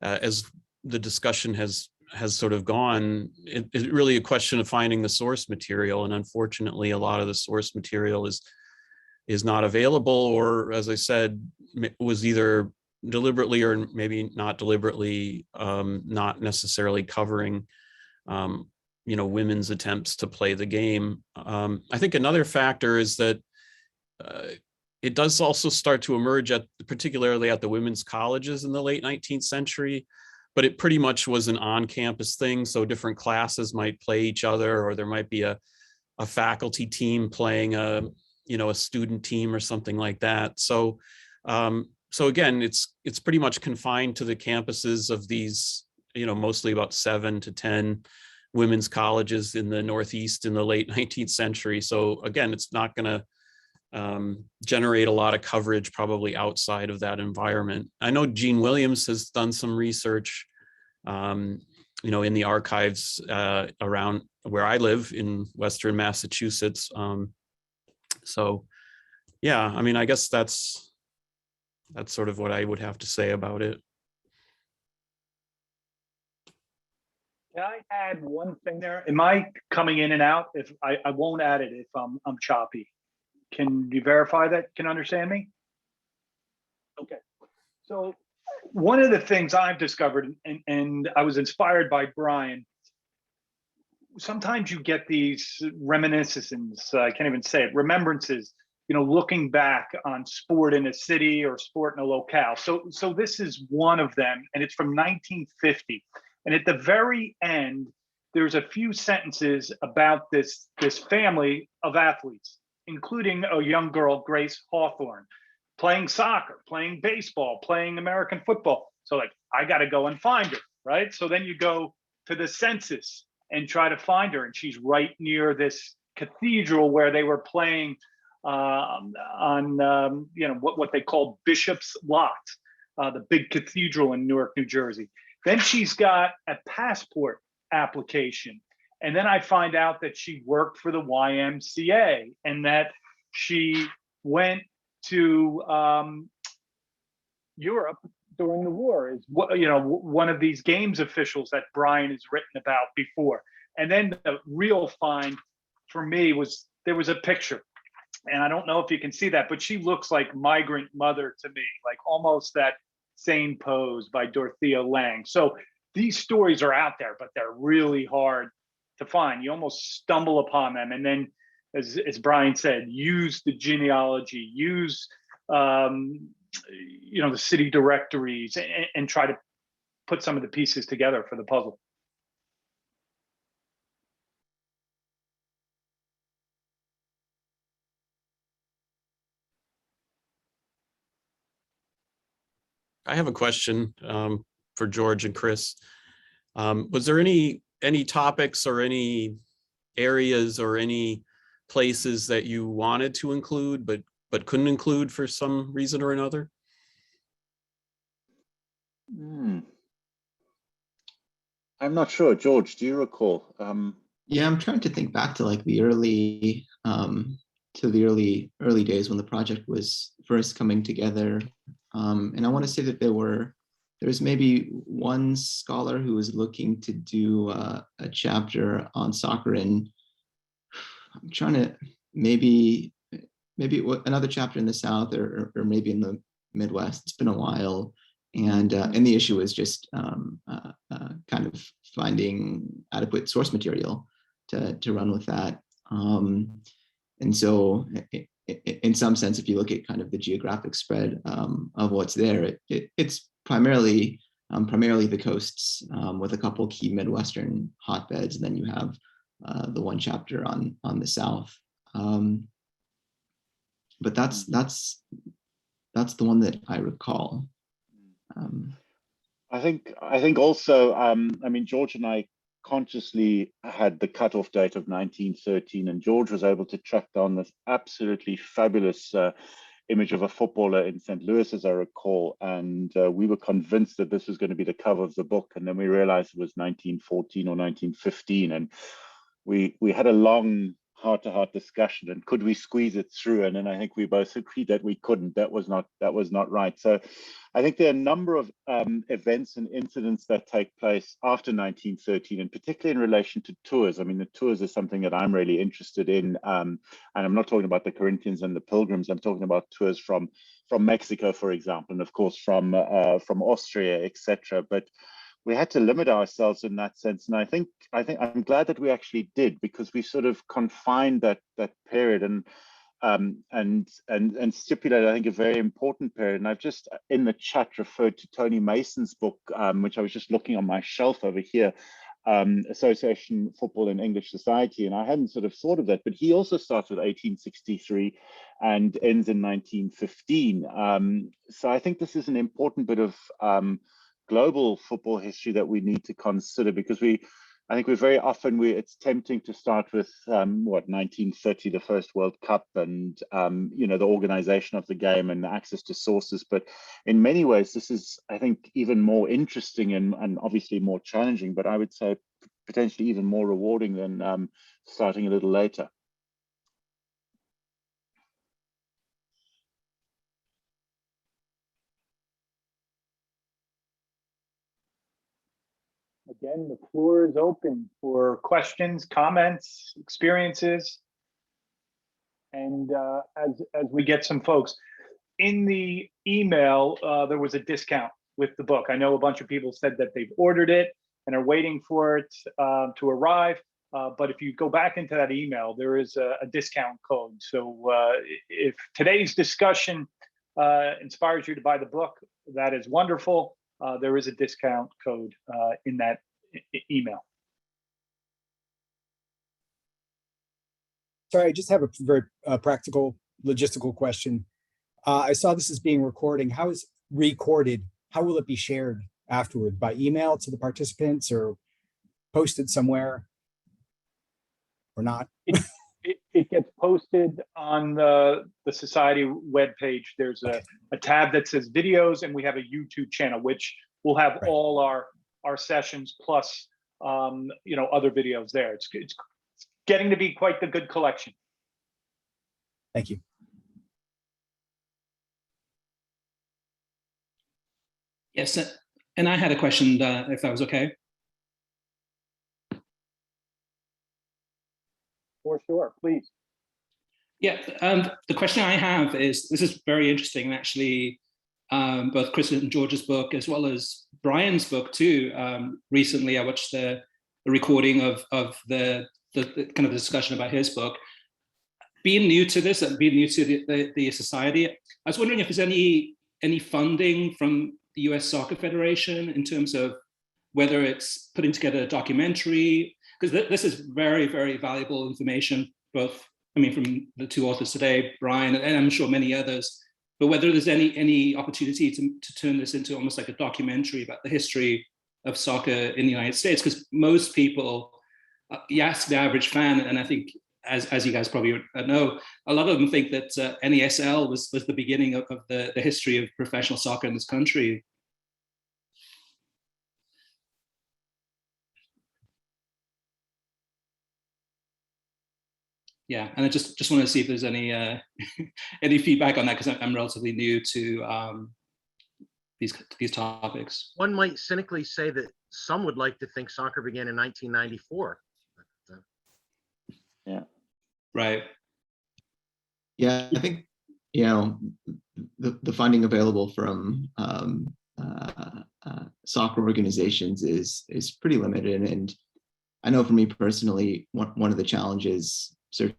Speaker 10: as the discussion has sort of gone, it's really a question of finding the source material. And unfortunately, a lot of the source material is not available, or, as I said, was either deliberately or maybe not deliberately not necessarily covering women's attempts to play the game. I think another factor is that it does also start to emerge particularly at the women's colleges in the late 19th century, but it pretty much was an on-campus thing. So different classes might play each other, or there might be a faculty team playing a student team or something like that. So again, it's pretty much confined to the campuses of these, mostly about 7 to 10 women's colleges in the Northeast in the late 19th century. So again, it's not going to generate a lot of coverage probably outside of that environment. I know Gene Williams has done some research, in the archives around where I live in Western Massachusetts. So yeah, I guess that's sort of what I would have to say about it.
Speaker 2: Can I add one thing there? Am I coming in and out? If I won't add it if I'm choppy. Can you verify that? Can you understand me? Okay. So one of the things I've discovered, and I was inspired by Brian, sometimes you get these reminiscences, I can't even say it, remembrances, looking back on sport in a city or sport in a locale. So this is one of them, and it's from 1950. And at the very end, there's a few sentences about this family of athletes, including a young girl, Grace Hawthorne, playing soccer, playing baseball, playing American football. So I got to go and find her, right? So then you go to the census and try to find her. And she's right near this cathedral where they were playing on what they called Bishop's Lot, the big cathedral in Newark, New Jersey. Then she's got a passport application. And then I find out that she worked for the YMCA and that she went to Europe during the war, is one of these games officials that Brian has written about before. And then the real find for me was there was a picture, and I don't know if you can see that, but she looks like Migrant Mother to me, like almost that same pose by Dorothea Lange. So these stories are out there, but they're really hard to find. You almost stumble upon them. And then, as Brian said, use the genealogy, use the city directories, and try to put some of the pieces together for the puzzle.
Speaker 10: I have a question for George and Chris. Was there any topics or any areas or any places that you wanted to include but couldn't include for some reason or another?
Speaker 3: I'm not sure. George, do you recall?
Speaker 4: Yeah, I'm trying to think back to like the early days when the project was first coming together. And I want to say that there was maybe one scholar who was looking to do a chapter on soccer, and I'm trying to maybe another chapter in the South or maybe in the Midwest. It's been a while, and the issue is just kind of finding adequate source material to run with that. And so in some sense, if you look at kind of the geographic spread of what's there, it's primarily the coasts with a couple key Midwestern hotbeds, and then you have the one chapter on the South. But that's the one that I recall.
Speaker 3: I think also, I mean, George and I consciously had the cutoff date of 1913, and George was able to track down this absolutely fabulous image of a footballer in St. Louis, as I recall, and we were convinced that this was going to be the cover of the book, and then we realized it was 1914 or 1915, and we had a long heart-to-heart discussion, and could we squeeze it through? And then I think we both agreed that we couldn't. That was not right. So I think there are a number of events and incidents that take place after 1913, and particularly in relation to tours. I mean, the tours is something that I'm really interested in, and I'm not talking about the Corinthians and the Pilgrims. I'm talking about tours from Mexico, for example, and of course from Austria, etc. But we had to limit ourselves in that sense, and I think I'm glad that we actually did, because we sort of confined that period and stipulated, I think, a very important period. And I've just in the chat referred to Tony Mason's book, which I was just looking on my shelf over here, Association Football in English Society, and I hadn't sort of thought of that, but he also starts with 1863 and ends in 1915. So I think this is an important bit of global football history that we need to consider, because I think we're very often it's tempting to start with 1930, the first World Cup, and the organization of the game and access to sources. But in many ways, this is, I think, even more interesting and obviously more challenging, but I would say potentially even more rewarding than starting a little later.
Speaker 2: Again, the floor is open for questions, comments, experiences. And as we get some folks, in the email, there was a discount with the book. I know a bunch of people said that they've ordered it and are waiting for it to arrive. But if you go back into that email, there is a discount code. So if today's discussion inspires you to buy the book, that is wonderful. There is a discount code in that email.
Speaker 11: Sorry, I just have a very practical, logistical question. I saw this is being recorded. How is recorded? How will it be shared afterward? By email to the participants, or posted somewhere, or not?
Speaker 2: It gets posted on the Society webpage. There's a tab that says videos, and we have a YouTube channel, which will have all our our sessions plus other videos there. It's getting to be quite the good collection.
Speaker 11: Thank you.
Speaker 12: Yes, and I had a question, if that was okay.
Speaker 2: For sure, please.
Speaker 12: Yeah, the question I have is, this is very interesting, and actually both Chris and George's book, as well as Brian's book too. Recently, I watched the recording of the kind of discussion about his book. Being new to this and being new to the society, I was wondering if there's any funding from the US Soccer Federation in terms of whether it's putting together a documentary, because this is very, very valuable information, both, I mean, from the two authors today, Brian, and I'm sure many others, but whether there's any opportunity to turn this into almost like a documentary about the history of soccer in the United States, because most people, you ask the average fan, and I think, as you guys probably know, a lot of them think that NASL was the beginning of the history of professional soccer in this country. Yeah, and I just want to see if there's any any feedback on that, because I'm relatively new to these topics.
Speaker 5: One might cynically say that some would like to think soccer began in 1994.
Speaker 3: Yeah.
Speaker 12: Right.
Speaker 4: Yeah, I think, the funding available from soccer organizations is pretty limited. And I know for me personally, one of the challenges certainly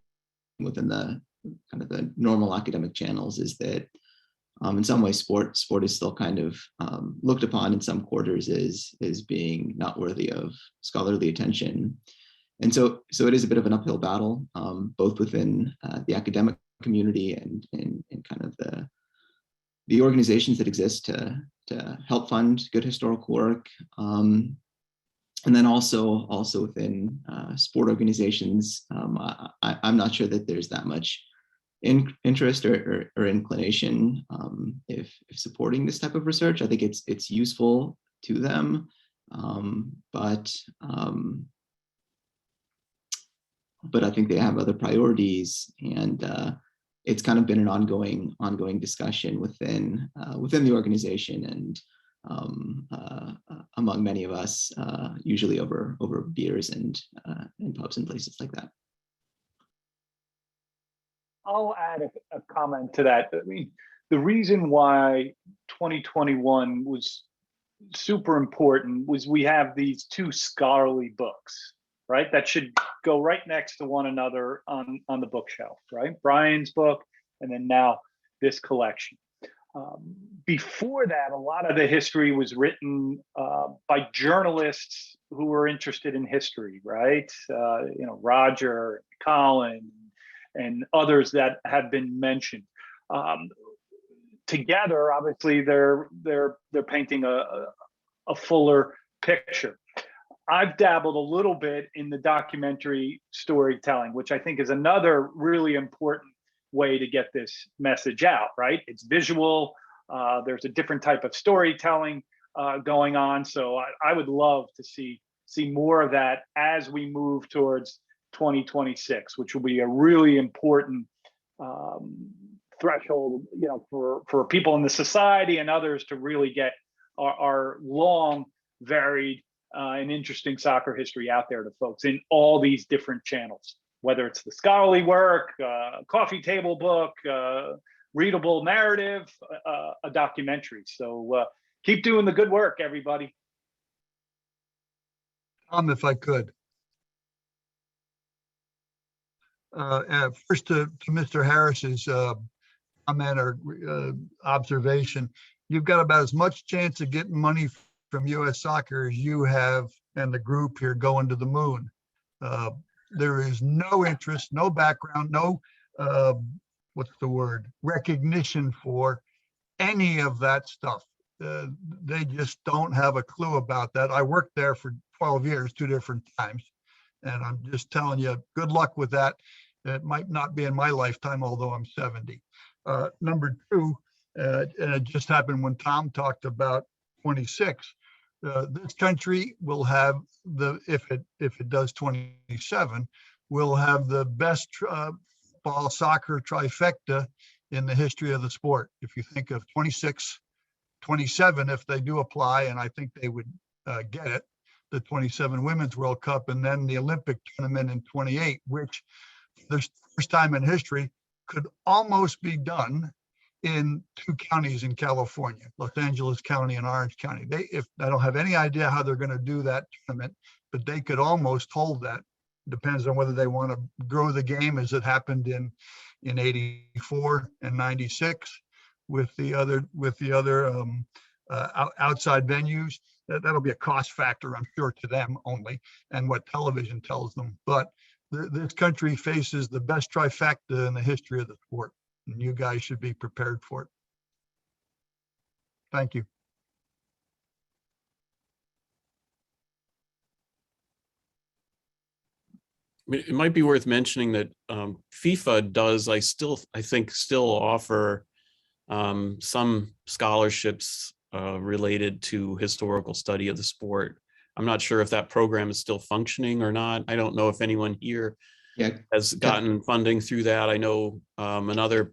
Speaker 4: within the kind of the normal academic channels is that in some ways sport is still kind of looked upon in some quarters as being not worthy of scholarly attention. And so it is a bit of an uphill battle, both within the academic community and kind of the organizations that exist to help fund good historical work. And then also within sport organizations, I'm not sure that there's that much interest or inclination if supporting this type of research. I think it's useful to them, but I think they have other priorities, and it's kind of been an ongoing discussion within the organization and among many of us, usually over beers and in pubs and places like that.
Speaker 2: I'll add a comment to that. I mean, the reason why 2021 was super important was we have these two scholarly books, right? That should go right next to one another on the bookshelf, right? Brian's book, and then now this collection. Before that, a lot of the history was written by journalists who were interested in history, right? Roger, Colin, and others that have been mentioned. Together, obviously, they're painting a fuller picture. I've dabbled a little bit in the documentary storytelling, which I think is another really important way to get this message out, right? It's visual. There's a different type of storytelling going on. So I would love to see more of that as we move towards 2026, which will be a really important threshold, for people in the society and others to really get our long, varied, and interesting soccer history out there to folks in all these different channels, whether it's the scholarly work, coffee table book, readable narrative, a documentary. So keep doing the good work, everybody.
Speaker 13: If I could. First to Mr. Harris's comment or observation, you've got about as much chance of getting money from US Soccer as you have and the group here going to the moon. There is no interest, no background, no, recognition for any of that stuff. They just don't have a clue about that. I worked there for 12 years, 2 different times. And I'm just telling you, good luck with that. It might not be in my lifetime, although I'm 70. Number two, and it just happened when Tom talked about 26. this country will have if it does 27, will have the best ball soccer trifecta in the history of the sport. If you think of 26, 27, if they do apply, and I think they would get it, the 27 Women's World Cup, and then the Olympic tournament in 28, which the first time in history could almost be done in 2 counties in California, Los Angeles County and Orange County. I don't have any idea how they're going to do that tournament, but they could almost hold that. Depends on whether they want to grow the game as it happened in 84 and 96 with the other outside venues. That'll be a cost factor, I'm sure, to them only, and what television tells them. But this country faces the best trifecta in the history of the sport, and you guys should be prepared for it. Thank you.
Speaker 10: It might be worth mentioning that FIFA does, I think, still offer some scholarships related to historical study of the sport. I'm not sure if that program is still functioning or not. I don't know if anyone here has gotten funding through that. I know another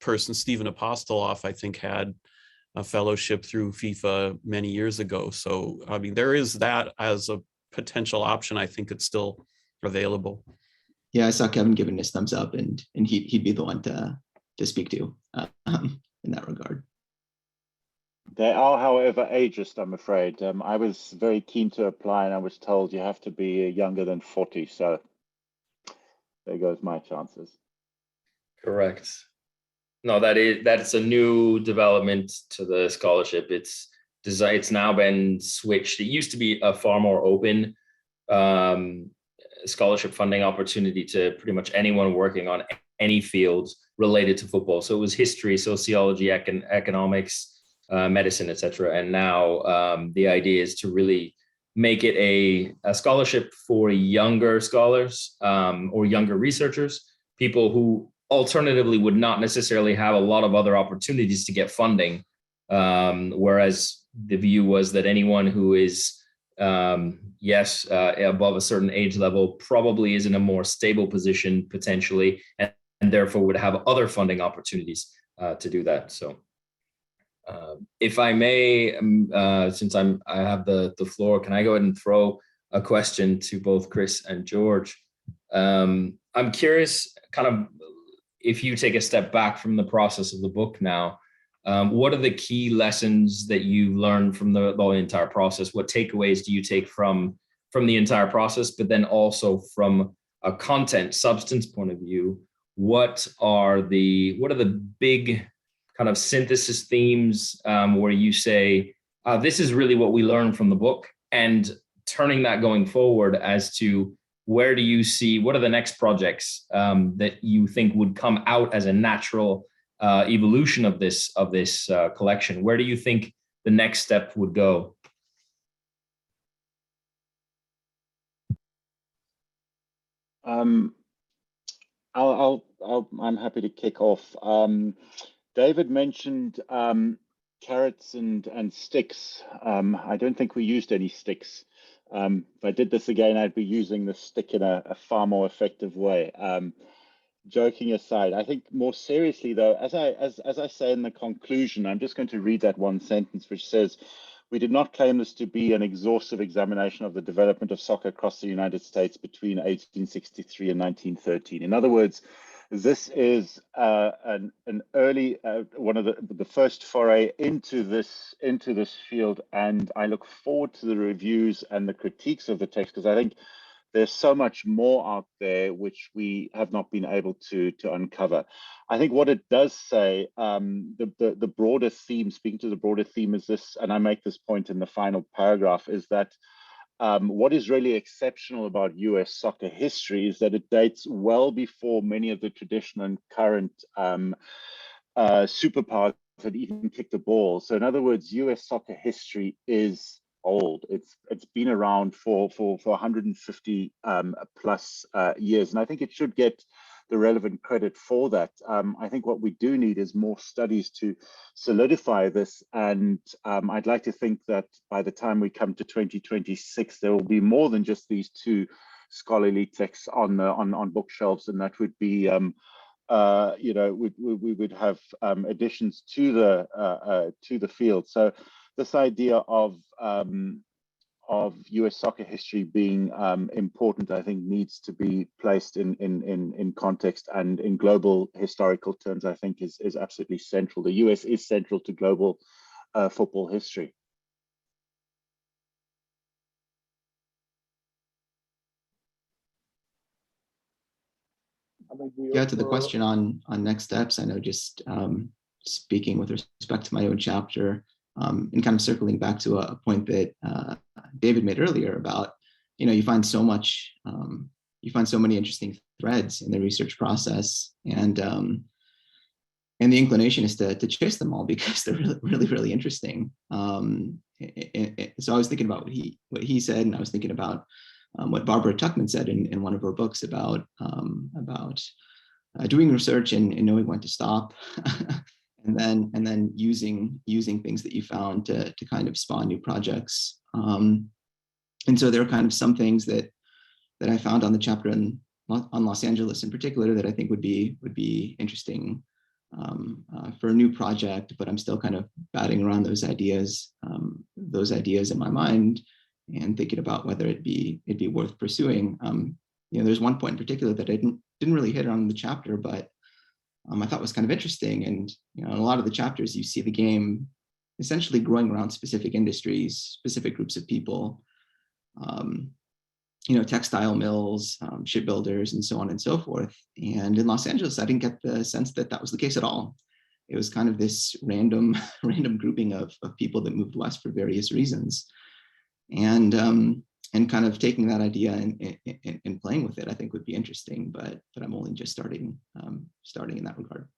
Speaker 10: person, Stephen Apostoloff, I think had a fellowship through FIFA many years ago. So, I mean, there is that as a potential option. I think it's still available.
Speaker 4: Yeah, I saw Kevin giving his thumbs up, and he'd be the one to speak to in that regard.
Speaker 3: They are, however, ageist, I'm afraid. I was very keen to apply, and I was told you have to be younger than 40. So there goes my chances.
Speaker 14: Correct. No, that's a new development to the scholarship. It's now been switched. It used to be a far more open scholarship funding opportunity to pretty much anyone working on any field related to football. So it was history, sociology, economics, medicine, etc. And now the idea is to really make it a scholarship for younger scholars or younger researchers, people who alternatively would not necessarily have a lot of other opportunities to get funding. Whereas the view was that anyone who is above a certain age level probably is in a more stable position potentially, and therefore would have other funding opportunities to do that. So if I may, since I have the floor, can I go ahead and throw a question to both Chris and George? I'm curious, kind of, if you take a step back from the process of the book now, what are the key lessons that you learned from the entire process? What takeaways do you take from the entire process, but then also from a content substance point of view? What are the big kind of synthesis themes where you say, this is really what we learned from the book, and turning that going forward as to where do you see, what are the next projects that you think would come out as a natural evolution of this collection? Where do you think the next step would go?
Speaker 3: I'm happy to kick off. David mentioned carrots and sticks. I don't think we used any sticks. If I did this again, I'd be using the stick in a far more effective way. Joking aside, I think more seriously though, as I say in the conclusion, I'm just going to read that one sentence which says, "We did not claim this to be an exhaustive examination of the development of soccer across the United States between 1863 and 1913. In other words, this is an early one of the first foray into this field, and I look forward to the reviews and the critiques of the text, because I think there's so much more out there which we have not been able to uncover. I think what it does say, the broader theme, speaking to the broader theme, is this, and I make this point in the final paragraph, is that what is really exceptional about US soccer history is that it dates well before many of the traditional and current superpowers had even kicked the ball. So in other words, US soccer history is old. It's been around for 150 plus years, and I think it should get the relevant credit for that. I think what we do need is more studies to solidify this, and I'd like to think that by the time we come to 2026, there will be more than just these two scholarly texts on bookshelves, and that would be we would have additions to the field. So this idea of US soccer history being important, I think, needs to be placed in context, and in global historical terms, I think is absolutely central. The US is central to global football history.
Speaker 4: Yeah, to the question on next steps, I know just speaking with respect to my own chapter, and kind of circling back to a point that David made earlier about, you find so much, you find so many interesting threads in the research process, and the inclination is to chase them all because they're really, really interesting. So I was thinking about what he said, and I was thinking about what Barbara Tuchman said in one of her books about doing research and knowing when to stop, and then using things that you found to kind of spawn new projects. And so there are kind of some things that I found on the chapter on Los Angeles in particular that I think would be interesting for a new project, but I'm still kind of batting around those ideas in my mind and thinking about whether it'd be worth pursuing. There's one point in particular that I didn't really hit on the chapter, but I thought was kind of interesting. And in a lot of the chapters, you see the game essentially growing around specific industries, specific groups of people, textile mills, shipbuilders, and so on and so forth. And in Los Angeles, I didn't get the sense that was the case at all. It was kind of this random grouping of people that moved west for various reasons. And kind of taking that idea and playing with it, I think would be interesting, but I'm only just starting in that regard.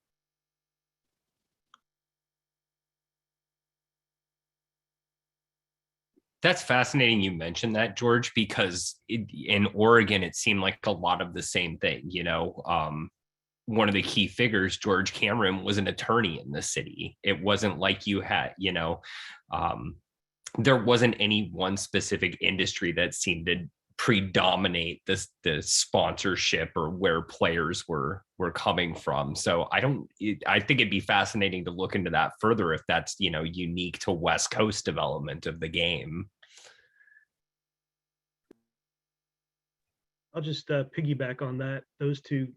Speaker 1: That's fascinating you mentioned that, George, because in Oregon, it seemed like a lot of the same thing. One of the key figures, George Cameron, was an attorney in the city. It wasn't like you had, there wasn't any one specific industry that seemed to predominate the sponsorship or where players were coming from. So I think it'd be fascinating to look into that further if that's, unique to West Coast development of the game.
Speaker 8: I'll just piggyback on that. Those two,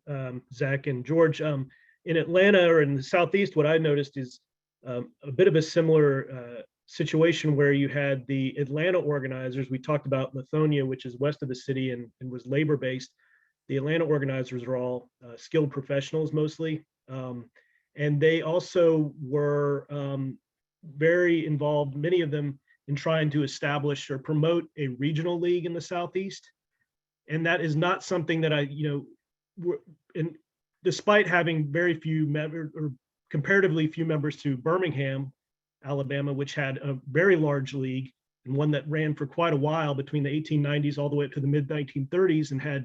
Speaker 8: Zach and George, in Atlanta or in the Southeast, what I noticed is a bit of a similar situation where you had the Atlanta organizers. We talked about Lithonia, which is west of the city and was labor-based. The Atlanta organizers are all skilled professionals mostly. And they also were very involved, many of them, in trying to establish or promote a regional league in the Southeast. And that is not something that despite having very few members, or comparatively few members to Birmingham, Alabama, which had a very large league and one that ran for quite a while between the 1890s all the way up to the mid 1930s and had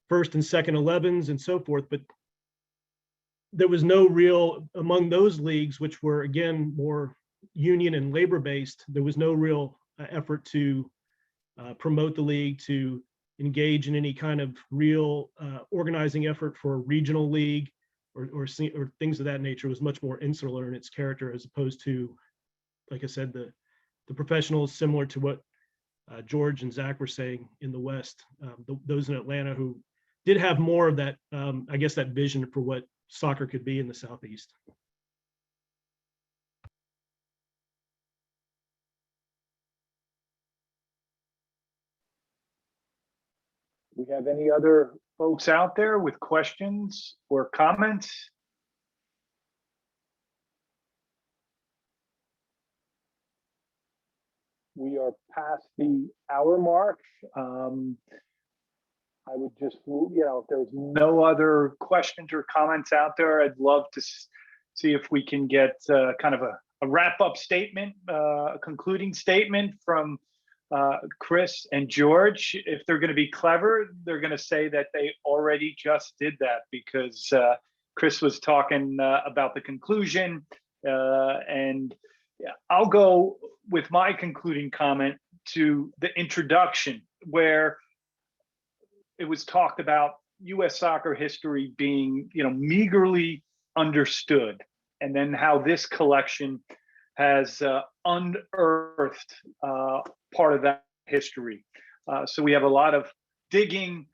Speaker 8: first and second 11s and so forth. But there was no real, among those leagues, which were again more union and labor based, there was no real effort to promote the league, to engage in any kind of real organizing effort for a regional league or things of that nature. It was much more insular in its character, as opposed to, like I said, the professionals, similar to what George and Zach were saying in the West, those in Atlanta who did have more of that, I guess, that vision for what soccer could be in the Southeast.
Speaker 2: We have any other folks out there with questions or comments? We are past the hour mark. I would just, if there's no other questions or comments out there, I'd love to see if we can get kind of a wrap-up statement, a concluding statement from Chris and George, if they're going to be clever, they're going to say that they already just did that, because Chris was talking about the conclusion, and I'll go with my concluding comment to the introduction, where it was talked about U.S. soccer history being, meagerly understood, and then how this collection has unearthed part of that history. So we have a lot of digging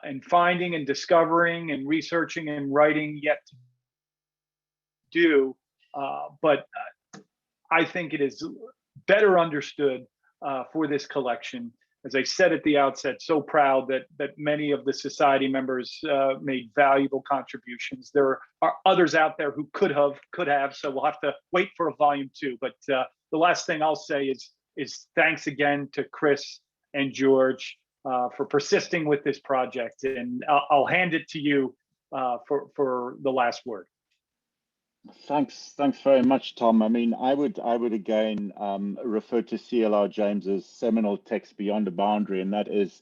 Speaker 2: and finding and discovering and researching and writing yet to do, but I think it is better understood for this collection. As I said at the outset, so proud that many of the society members made valuable contributions. There are others out there who could have, so we'll have to wait for a volume 2. But the last thing I'll say is thanks again to Chris and George for persisting with this project, and I'll hand it to you for the last word.
Speaker 3: Thanks very much, Tom. I mean, I would again refer to C.L.R. James's seminal text Beyond a Boundary, and that is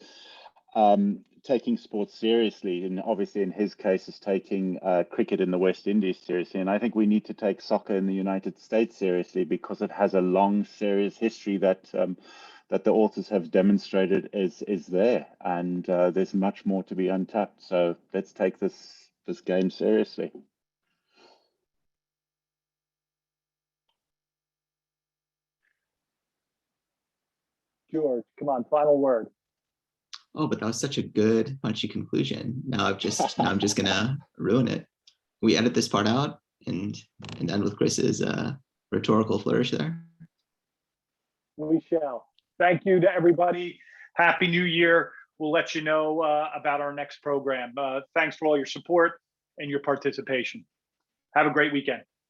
Speaker 3: taking sports seriously, and obviously in his case is taking cricket in the West Indies seriously. And I think we need to take soccer in the United States seriously, because it has a long, serious history that the authors have demonstrated is there, and there's much more to be untapped. So let's take this game seriously.
Speaker 2: George, come on, final word.
Speaker 4: Oh, but that was such a good, punchy conclusion. Now I'm just gonna ruin it. We edit this part out and end with Chris's rhetorical flourish there.
Speaker 2: We shall. Thank you to everybody. Happy New Year. We'll let you know about our next program. Thanks for all your support and your participation. Have a great weekend.